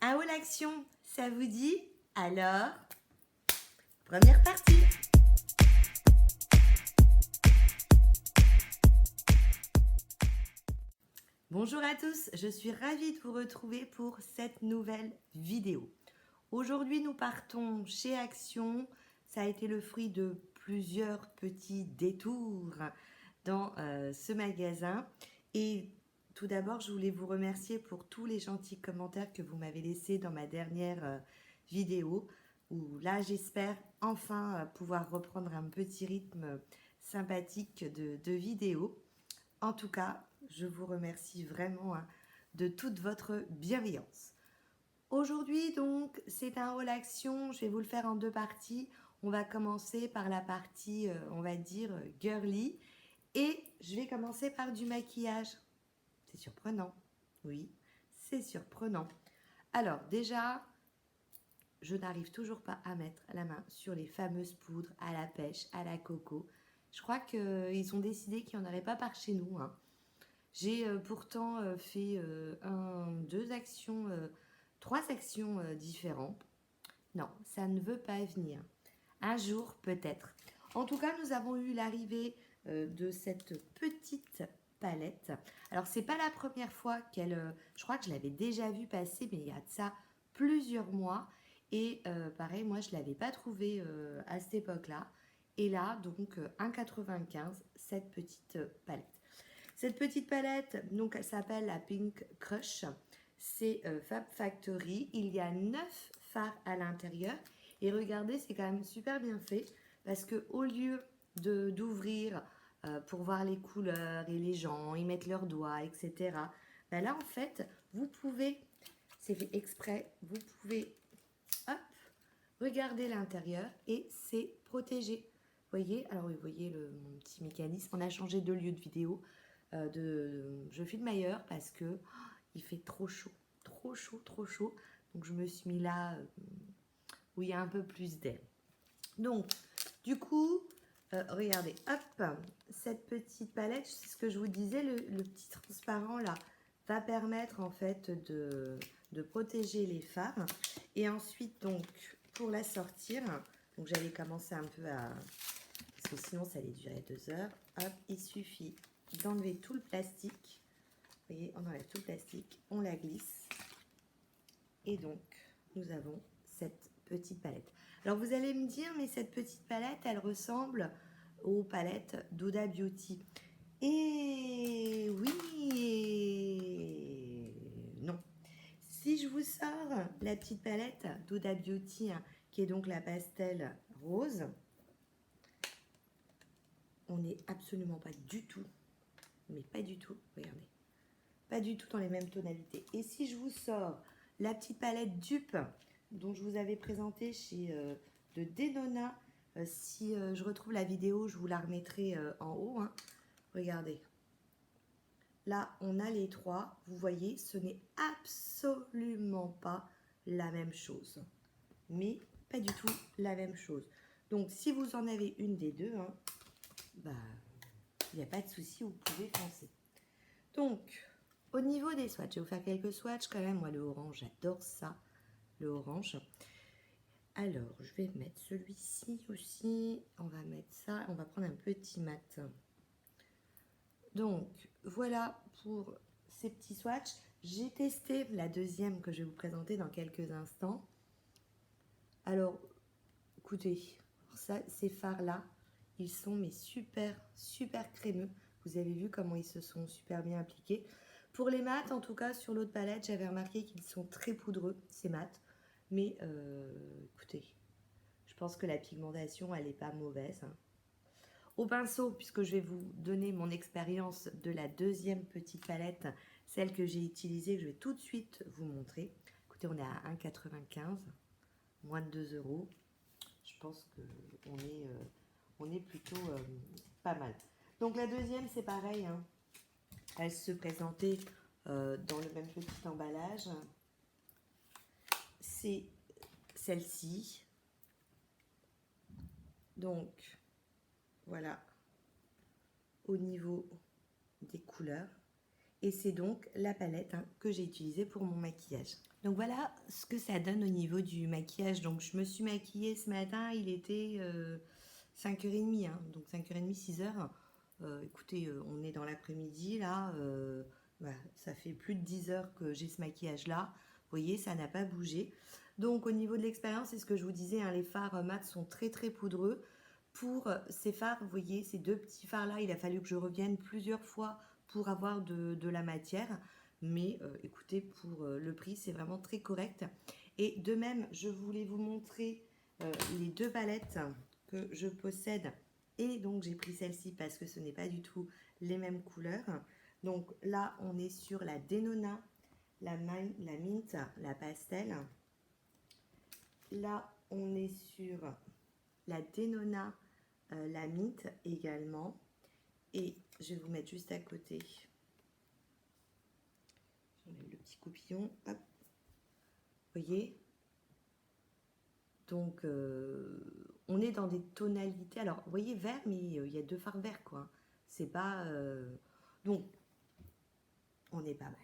Un haut l'action, ça vous dit? Alors, première partie. Bonjour à tous, je suis ravie de vous retrouver pour cette nouvelle vidéo. Aujourd'hui, nous partons chez Action. Ça a été le fruit de plusieurs petits détours dans ce magasin. Et tout d'abord, je voulais vous remercier pour tous les gentils commentaires que vous m'avez laissés dans ma dernière vidéo, où là, j'espère enfin pouvoir reprendre un petit rythme sympathique de vidéo. En tout cas, je vous remercie vraiment de toute votre bienveillance. Aujourd'hui, donc, c'est un haul action. Je vais vous le faire en deux parties. On va commencer par la partie, on va dire, girly. Et je vais commencer par du maquillage. C'est surprenant. Oui, c'est surprenant. Alors, déjà, je n'arrive toujours pas à mettre la main sur les fameuses poudres à la pêche, à la coco. Je crois qu'ils ont décidé qu'il n'y en aurait pas par chez nous, hein. J'ai pourtant fait trois actions différentes. Non, ça ne veut pas venir. Un jour, peut-être. En tout cas, nous avons eu l'arrivée de cette petite palette. Alors, c'est pas la première fois qu'elle... je crois que je l'avais déjà vue passer, mais il y a de ça plusieurs mois. Et pareil, moi, je ne l'avais pas trouvée à cette époque-là. Et là, donc, 1,95, cette petite palette. Cette petite palette, donc, elle s'appelle la Pink Crush. C'est Fab Factory. Il y a 9 fards à l'intérieur. Et regardez, c'est quand même super bien fait. Parce qu'au lieu d'ouvrir pour voir les couleurs et les gens, y mettre leurs doigts, etc. Ben là, en fait, vous pouvez, c'est fait exprès, vous pouvez, hop, regarder l'intérieur et c'est protégé. Vous voyez, alors vous voyez mon petit mécanisme. On a changé de lieu de vidéo. Je filme ailleurs parce que il fait trop chaud, trop chaud, trop chaud. Donc je me suis mis là où il y a un peu plus d'air. Donc, du coup, regardez, hop, cette petite palette, c'est ce que je vous disais, le petit transparent là va permettre en fait de protéger les fards. Et ensuite, donc, pour la sortir, donc j'allais commencer un peu à... parce que sinon ça allait durer 2 heures. Hop, il suffit d'enlever tout le plastique. Vous voyez, on enlève tout le plastique, on la glisse. Et donc, nous avons cette petite palette. Alors, vous allez me dire, mais cette petite palette, elle ressemble aux palettes d'Huda Beauty. Et oui, et non. Si je vous sors la petite palette d'Huda Beauty, qui est donc la pastel rose, on n'est absolument pas du tout, mais pas du tout, regardez, pas du tout dans les mêmes tonalités. Et si je vous sors la petite palette dupe dont je vous avais présenté chez de Denona, si je retrouve la vidéo, je vous la remettrai en haut, hein. Regardez. Là, on a les trois. Vous voyez, ce n'est absolument pas la même chose. Mais pas du tout la même chose. Donc, si vous en avez une des deux, hein, bah, il n'y a pas de souci, vous pouvez foncer. Donc, au niveau des swatchs, je vais vous faire quelques swatchs quand même. Moi, le orange, j'adore ça, le orange. Alors, je vais mettre celui-ci aussi. On va mettre ça. On va prendre un petit mat. Donc, voilà pour ces petits swatchs. J'ai testé la deuxième que je vais vous présenter dans quelques instants. Alors, écoutez, ça, ces fards-là, ils sont mais super, super crémeux. Vous avez vu comment ils se sont super bien appliqués. Pour les mats, en tout cas, sur l'autre palette, j'avais remarqué qu'ils sont très poudreux, ces mats. Mais écoutez, je pense que la pigmentation, elle n'est pas mauvaise, hein. Au pinceau, puisque je vais vous donner mon expérience de la deuxième petite palette, celle que j'ai utilisée, que je vais tout de suite vous montrer. Écoutez, on est à 1,95, moins de 2 €. Je pense qu'on est plutôt pas mal. Donc la deuxième, c'est pareil, hein. Elle se présentait dans le même petit emballage. C'est celle-ci. Donc, voilà, au niveau des couleurs. Et c'est donc la palette que j'ai utilisée pour mon maquillage. Donc voilà ce que ça donne au niveau du maquillage. Donc je me suis maquillée ce matin, il était 5h30, donc 5h30, 6h. Écoutez, on est dans l'après-midi là, voilà, ça fait plus de 10 heures que j'ai ce maquillage là. Vous voyez, ça n'a pas bougé. Donc au niveau de l'expérience, c'est ce que je vous disais, les fards mat sont très très poudreux. Pour ces fards, vous voyez, ces deux petits fards là, il a fallu que je revienne plusieurs fois pour avoir de la matière. Mais écoutez, pour le prix, c'est vraiment très correct. Et de même, je voulais vous montrer les deux palettes que je possède. Et donc, j'ai pris celle-ci parce que ce n'est pas du tout les mêmes couleurs. Donc là, on est sur la Denona, la Mint, la Pastel. Là, on est sur la Denona, la Mint également. Et je vais vous mettre juste à côté. J'enlève le petit coupillon. Hop. Vous voyez? Donc, on est dans des tonalités. Alors, vous voyez, vert, mais il y a deux fards verts, quoi. C'est pas... Donc, on est pas mal.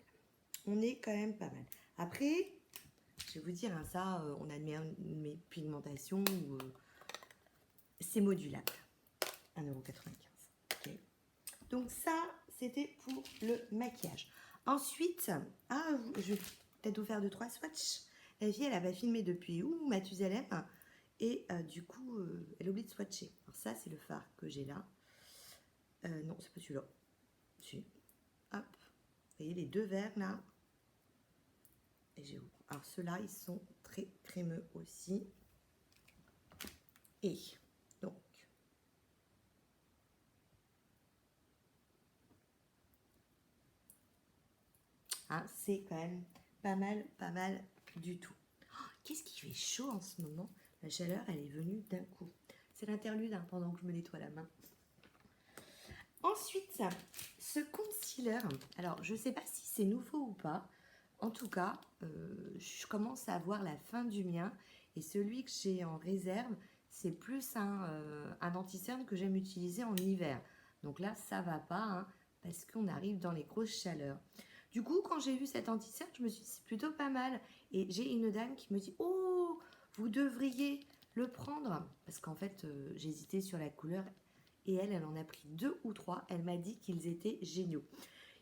On est quand même pas mal. Après, je vais vous dire, ça, on admet mes pigmentations. C'est modulable. 1,95 €. Okay. Donc, ça, c'était pour le maquillage. Ensuite, je vais peut-être vous faire 2-3 swatchs. La fille, elle avait filmé depuis Mathusalem. Et du coup, elle oublie de swatcher. Alors ça, c'est le fard que j'ai là. Non, c'est pas celui-là. Si. Hop. Vous voyez les deux verts là. Et j'ai où? Alors ceux-là, ils sont très crémeux aussi. Et donc, c'est quand même pas mal du tout. Oh, qu'est-ce qui fait chaud en ce moment? La chaleur, elle est venue d'un coup. C'est l'interlude pendant que je me nettoie la main. Ensuite, ce concealer, alors je ne sais pas si c'est nouveau ou pas. En tout cas, je commence à voir la fin du mien. Et celui que j'ai en réserve, c'est plus un anti-cerne que j'aime utiliser en hiver. Donc là, ça va pas, parce qu'on arrive dans les grosses chaleurs. Du coup, quand j'ai vu cet anti-cerne, je me suis dit, c'est plutôt pas mal. Et j'ai une dame qui me dit, oh, vous devriez le prendre. Parce qu'en fait, j'hésitais sur la couleur. Et elle en a pris 2 ou 3. Elle m'a dit qu'ils étaient géniaux.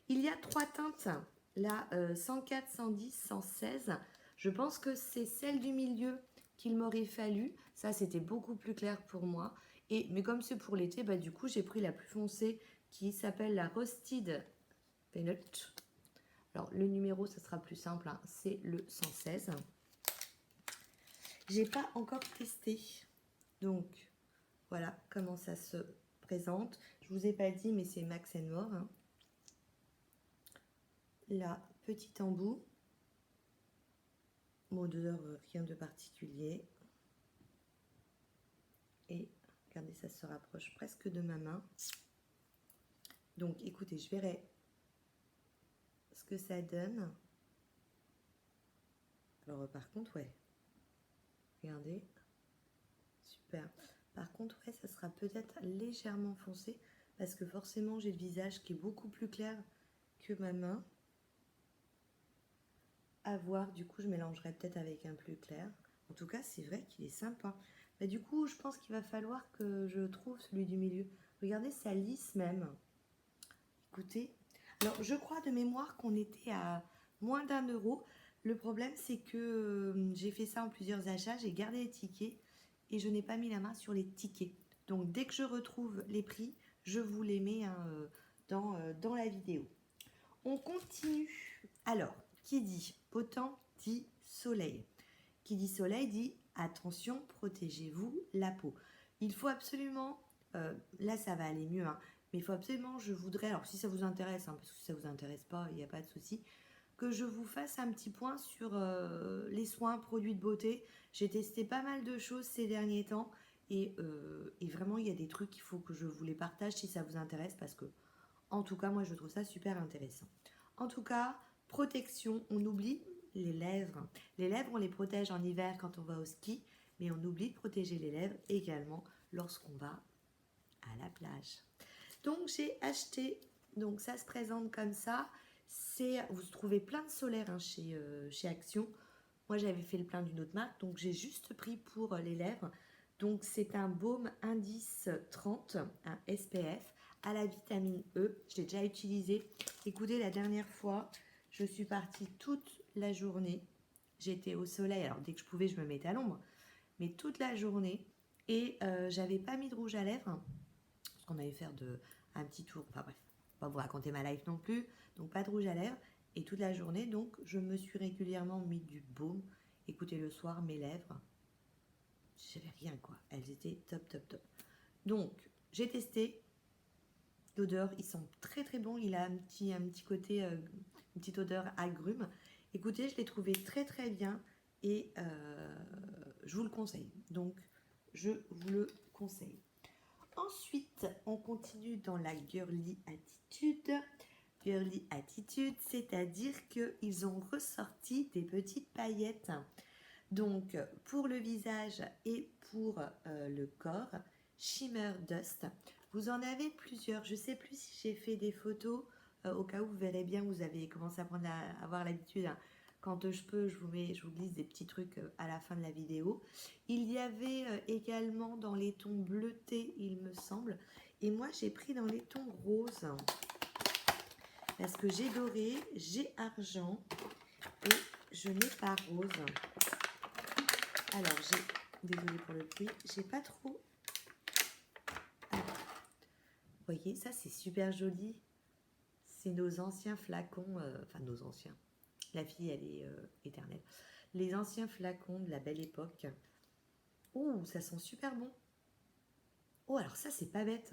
Il y a 3 teintes. La 104, 110, 116. Je pense que c'est celle du milieu qu'il m'aurait fallu. Ça, c'était beaucoup plus clair pour moi. Mais comme c'est pour l'été, du coup, j'ai pris la plus foncée qui s'appelle la Rusted Peanut. Alors, le numéro, ça sera plus simple. C'est le 116. J'ai pas encore testé. Donc, voilà comment ça se présente. Je vous ai pas dit, mais c'est Max & More. La petite embout. Odeur, rien de particulier. Et regardez, ça se rapproche presque de ma main. Donc, écoutez, je verrai ce que ça donne. Alors, par contre, ouais. Regardez. Super. Par contre, ouais, ça sera peut-être légèrement foncé parce que forcément, j'ai le visage qui est beaucoup plus clair que ma main. À voir, du coup, je mélangerai peut-être avec un plus clair. En tout cas, c'est vrai qu'il est sympa. Du coup, je pense qu'il va falloir que je trouve celui du milieu. Regardez, ça lisse même. Écoutez. Alors, je crois de mémoire qu'on était à moins d'1 €. Le problème, c'est que j'ai fait ça en plusieurs achats. J'ai gardé les tickets et je n'ai pas mis la main sur les tickets. Donc, dès que je retrouve les prix, je vous les mets dans la vidéo. On continue. Alors, qui dit autant dit soleil. Qui dit soleil dit attention, protégez-vous la peau. Il faut absolument, là ça va aller mieux, mais il faut absolument, je voudrais, alors si ça vous intéresse, parce que si ça vous intéresse pas, il n'y a pas de souci, que je vous fasse un petit point sur les soins, produits de beauté. J'ai testé pas mal de choses ces derniers temps et vraiment il y a des trucs qu'il faut que je vous les partage si ça vous intéresse parce que en tout cas moi je trouve ça super intéressant. En tout cas, protection, on oublie les lèvres. Les lèvres, on les protège en hiver quand on va au ski, mais on oublie de protéger les lèvres également lorsqu'on va à la plage. Donc j'ai acheté, donc ça se présente comme ça, Vous trouvez plein de solaire hein, chez Action. Moi, j'avais fait le plein d'une autre marque, donc j'ai juste pris pour les lèvres. Donc, c'est un baume indice 30, un SPF, à la vitamine E. Je l'ai déjà utilisé. Écoutez, la dernière fois, je suis partie toute la journée. J'étais au soleil, alors dès que je pouvais, je me mettais à l'ombre. Mais toute la journée. Et j'avais pas mis de rouge à lèvres. Parce qu'on allait faire un petit tour. Enfin bref, pas vous raconter ma life non plus. Donc, pas de rouge à lèvres. Et toute la journée, donc, je me suis régulièrement mis du baume. Écoutez, le soir, mes lèvres, j'avais rien quoi. Elles étaient top, top, top. Donc, j'ai testé. L'odeur, il sent très très bon. Il a un petit côté, une petite odeur agrume. Écoutez, je l'ai trouvé très très bien et je vous le conseille. Donc, je vous le conseille. Ensuite, on continue dans la girly attitude. Girly attitude, c'est-à-dire qu'ils ont ressorti des petites paillettes. Donc, pour le visage et pour le corps, Shimmer Dust. Vous en avez plusieurs. Je ne sais plus si j'ai fait des photos. Au cas où vous verrez bien, vous avez commencé à avoir l'habitude. Hein. Quand je peux, je vous glisse des petits trucs à la fin de la vidéo. Il y avait également dans les tons bleutés, il me semble. Et moi, j'ai pris dans les tons roses. Parce que j'ai doré, j'ai argent et je n'ai pas rose. Alors, désolée pour le bruit, j'ai pas trop... Alors, vous voyez, ça c'est super joli. C'est nos anciens flacons, enfin nos anciens. La fille, elle est éternelle. Les anciens flacons de la belle époque. Oh, ça sent super bon. Oh, alors ça, c'est pas bête.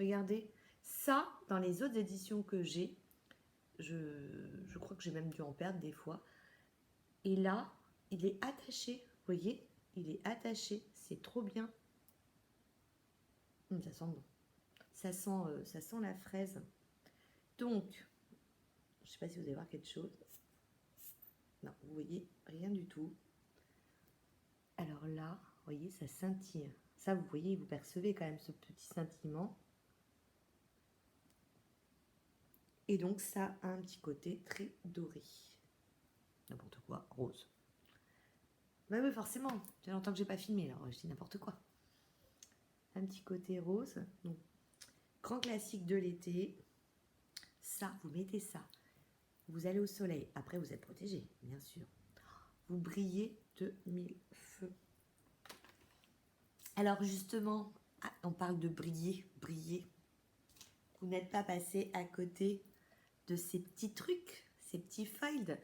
Regardez, ça, dans les autres éditions que j'ai, je crois que j'ai même dû en perdre des fois. Et là, il est attaché, vous voyez, il est attaché, c'est trop bien. Ça sent bon. Ça sent la fraise. Donc, je ne sais pas si vous allez voir quelque chose. Non, vous voyez, rien du tout. Alors là, vous voyez, ça scintille. Ça, vous voyez, vous percevez quand même ce petit scintillement. Et donc, ça a un petit côté très doré. N'importe quoi, rose. Bah oui, forcément. Ça fait longtemps que j'ai pas filmé, alors je dis n'importe quoi. Un petit côté rose. Donc, grand classique de l'été. Ça, vous mettez ça. Vous allez au soleil. Après, vous êtes protégé, bien sûr. Vous brillez de mille feux. Alors justement, on parle de briller, briller. Vous n'êtes pas passé à côté de ces petits trucs, ces petits foils.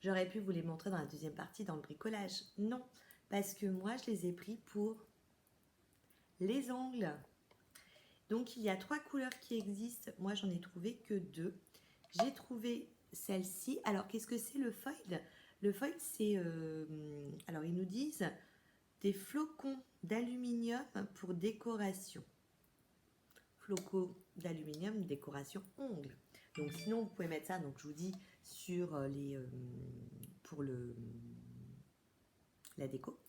J'aurais pu vous les montrer dans la deuxième partie, dans le bricolage. Non, parce que moi, je les ai pris pour les ongles. Donc, il y a 3 couleurs qui existent. Moi, j'en ai trouvé que 2. J'ai trouvé celle-ci. Alors, qu'est-ce que c'est le foil? Le foil, c'est... alors, ils nous disent des flocons d'aluminium pour décoration. Flocons d'aluminium, décoration ongles. Donc, sinon, vous pouvez mettre ça, donc je vous dis, sur pour la déco.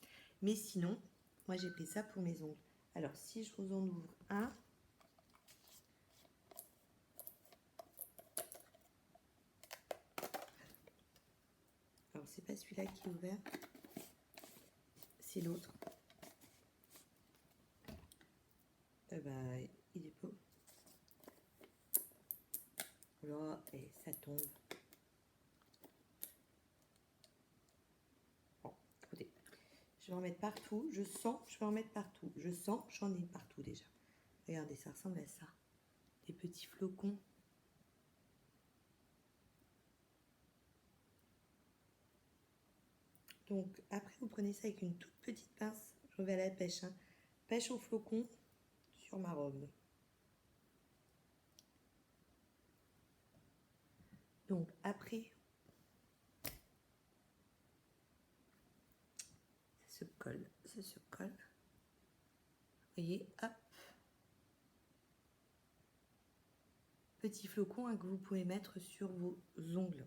Mais sinon, moi, j'ai pris ça pour mes ongles. Alors, si je vous en ouvre un... Alors, c'est pas celui-là qui est ouvert, c'est l'autre. Il est pas. Là, et ça tombe. Bon, écoutez, je vais en mettre partout. Je sens, je vais en mettre partout. Je sens, j'en ai partout déjà. Regardez, ça ressemble à ça. Des petits flocons. Donc, après, vous prenez ça avec une toute petite pince. Je vais à la pêche. Hein. Pêche aux flocons sur ma robe. Donc, après, ça se colle. Ça se colle. Vous voyez, hop. Petit flocon hein, que vous pouvez mettre sur vos ongles.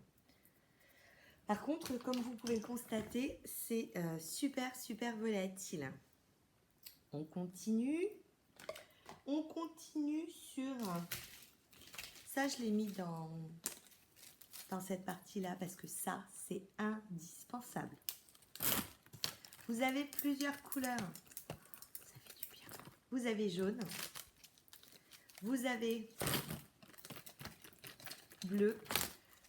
Par contre, comme vous pouvez le constater, c'est super, super volatile. On continue. On continue sur... Ça, je l'ai mis dans dans cette partie-là parce que ça, c'est indispensable. Vous avez plusieurs couleurs. Ça fait du bien. Vous avez jaune. Vous avez bleu.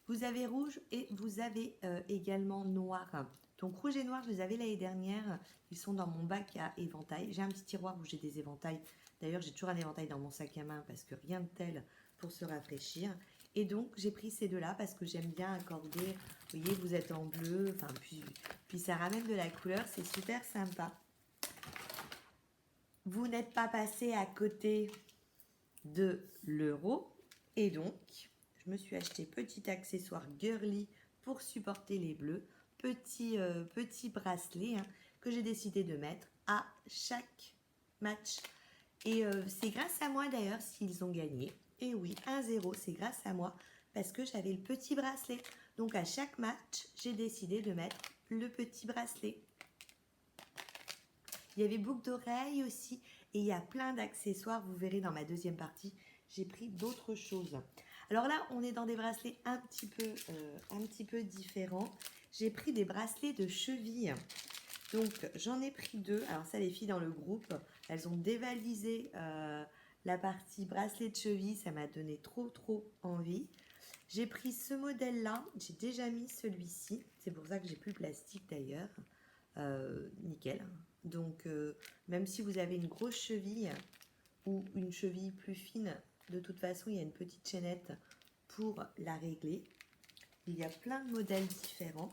Vous avez rouge et vous avez également noir. Donc rouge et noir, je les avais l'année dernière. Ils sont dans mon bac à éventail. J'ai un petit tiroir où j'ai des éventails. D'ailleurs, j'ai toujours un éventail dans mon sac à main parce que rien de tel pour se rafraîchir. Et donc, j'ai pris ces deux-là parce que j'aime bien accorder. Vous voyez, vous êtes en bleu. Enfin, puis ça ramène de la couleur. C'est super sympa. Vous n'êtes pas passé à côté de l'euro. Et donc, je me suis acheté petit accessoire girly pour supporter les bleus. Petit bracelet que j'ai décidé de mettre à chaque match. Et c'est grâce à moi d'ailleurs s'ils ont gagné. Et oui, 1-0, c'est grâce à moi parce que j'avais le petit bracelet. Donc à chaque match, j'ai décidé de mettre le petit bracelet. Il y avait boucle d'oreille aussi et il y a plein d'accessoires. Vous verrez dans ma deuxième partie, j'ai pris d'autres choses. Alors là, on est dans des bracelets un petit peu différents. J'ai pris des bracelets de cheville. Donc, j'en ai pris deux. Alors ça, les filles dans le groupe, elles ont dévalisé la partie bracelet de cheville. Ça m'a donné trop envie. J'ai pris ce modèle-là. J'ai déjà mis celui-ci. C'est pour ça que j'ai plus le plastique d'ailleurs. Nickel. Donc, même si vous avez une grosse cheville ou une cheville plus fine, de toute façon, il y a une petite chaînette pour la régler. Il y a plein de modèles différents.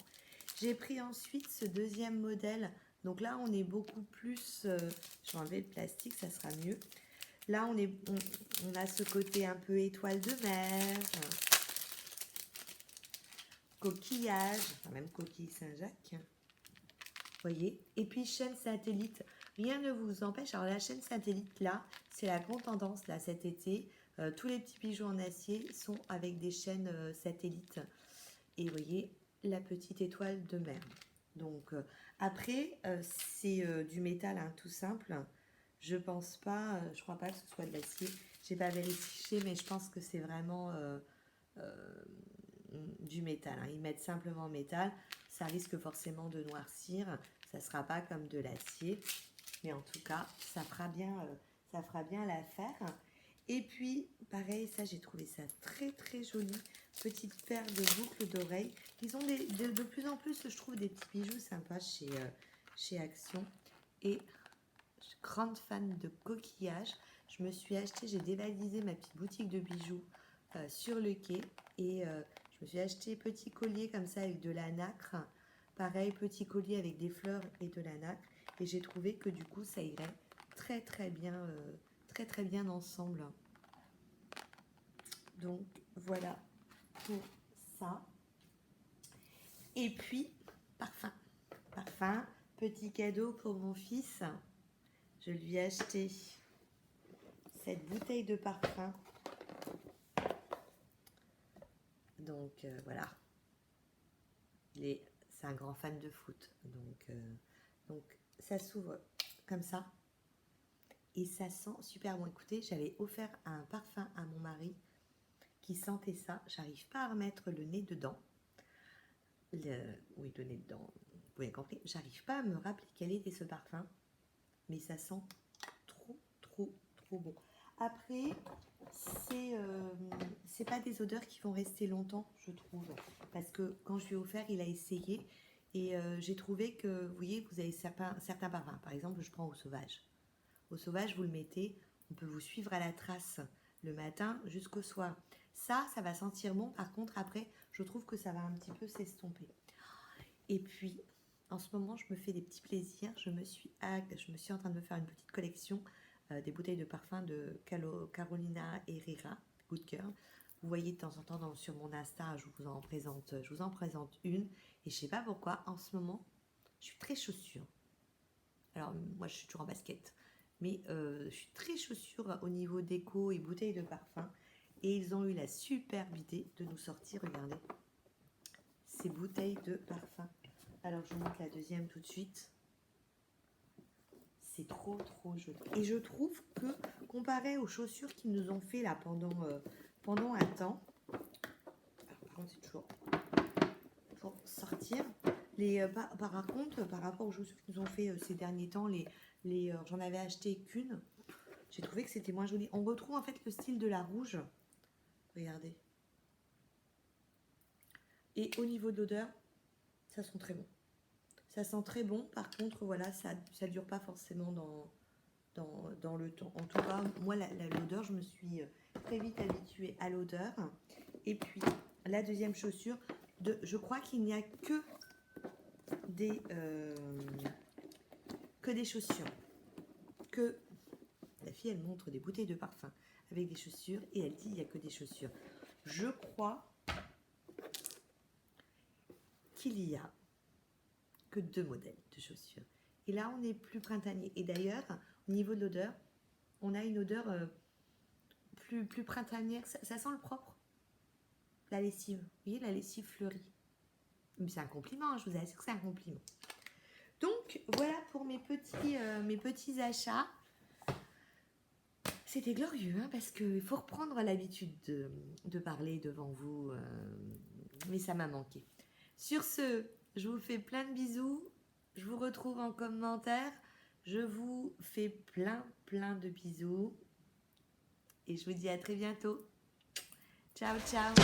J'ai pris ensuite ce deuxième modèle. Donc là, on est beaucoup plus... je vais enlever le plastique, ça sera mieux. Là, on a ce côté un peu étoile de mer, coquillage, enfin même coquille Saint-Jacques. Vous voyez? Et puis chaîne satellite. Rien ne vous empêche. Alors la chaîne satellite, là, c'est la grande tendance là cet été. Tous les petits bijoux en acier sont avec des chaînes satellites. Et vous voyez, la petite étoile de mer. Donc après, c'est du métal tout simple. Je pense pas, je crois pas que ce soit de l'acier. J'ai pas vérifié, mais je pense que c'est vraiment du métal. Ils mettent simplement métal. Ça risque forcément de noircir. Ça sera pas comme de l'acier. Mais en tout cas, ça fera bien l'affaire. Et puis, pareil, ça, j'ai trouvé ça très joli. Petite paire de boucles d'oreilles. Ils ont de plus en plus, je trouve, des petits bijoux sympas chez Action. Et je suis grande fan de coquillages. Je me suis acheté, j'ai dévalisé ma petite boutique de bijoux sur le quai. Et je me suis acheté petit collier comme ça avec de la nacre. Pareil, petit collier avec des fleurs et de la nacre. Et j'ai trouvé que du coup, ça irait très bien ensemble. Donc voilà pour ça. Et puis parfum, petit cadeau pour mon fils. Je lui ai acheté cette bouteille de parfum. Donc voilà, c'est un grand fan de foot. Donc ça s'ouvre comme ça. Et ça sent super bon. Écoutez, j'avais offert un parfum à mon mari qui sentait ça. J'arrive pas à remettre le nez dedans. Oui, le nez dedans. Vous avez compris. J'arrive pas à me rappeler quel était ce parfum. Mais ça sent trop bon. Après, c'est pas des odeurs qui vont rester longtemps, je trouve. Parce que quand je lui ai offert, il a essayé. Et j'ai trouvé que, vous voyez, vous avez certains parfums. Par exemple, je prends Au Sauvage. Au Sauvage, vous le mettez, on peut vous suivre à la trace le matin jusqu'au soir. Ça va sentir bon. Par contre, après, je trouve que ça va un petit peu s'estomper. Et puis, en ce moment, je me fais des petits plaisirs. Je me suis en train de me faire une petite collection des bouteilles de parfum de Carolina Herrera, Good Girl. Vous voyez de temps en temps sur mon Insta, je vous en présente une. Et je sais pas pourquoi, en ce moment, je suis très chaussure. Alors, moi, je suis toujours en basket. Mais je suis très chaussure au niveau déco et bouteilles de parfum. Et ils ont eu la superbe idée de nous sortir, regardez, ces bouteilles de parfum. Alors, je vous montre la deuxième tout de suite. C'est trop joli. Et je trouve que, comparé aux chaussures qu'ils nous ont fait là pendant un temps, alors, par contre, c'est toujours pour sortir. Par contre, par rapport aux chaussures qu'ils nous ont fait ces derniers temps, j'en avais acheté qu'une. J'ai trouvé que c'était moins joli. On retrouve en fait le style de la rouge. Regardez. Et au niveau de l'odeur, ça sent très bon. Ça sent très bon. Par contre, voilà, ça ne dure pas forcément dans le temps. En tout cas, moi, l'odeur, je me suis très vite habituée à l'odeur. Et puis, la deuxième chaussure, je crois qu'il n'y a que des chaussures. Que la fille, elle montre des bouteilles de parfum avec des chaussures et elle dit il n'y a que des chaussures. Je crois qu'il y a que 2 modèles de chaussures. Et là, on est plus printanier. Et d'ailleurs, au niveau de l'odeur, on a une odeur plus printanière. Ça sent le propre. La lessive. Vous voyez, la lessive fleurie. Mais c'est un compliment, hein, je vous assure que c'est un compliment. Donc, voilà pour mes petits achats. C'était glorieux, hein, parce qu'il faut reprendre l'habitude de parler devant vous. Mais ça m'a manqué. Sur ce, je vous fais plein de bisous. Je vous retrouve en commentaire. Je vous fais plein de bisous. Et je vous dis à très bientôt. Ciao, ciao.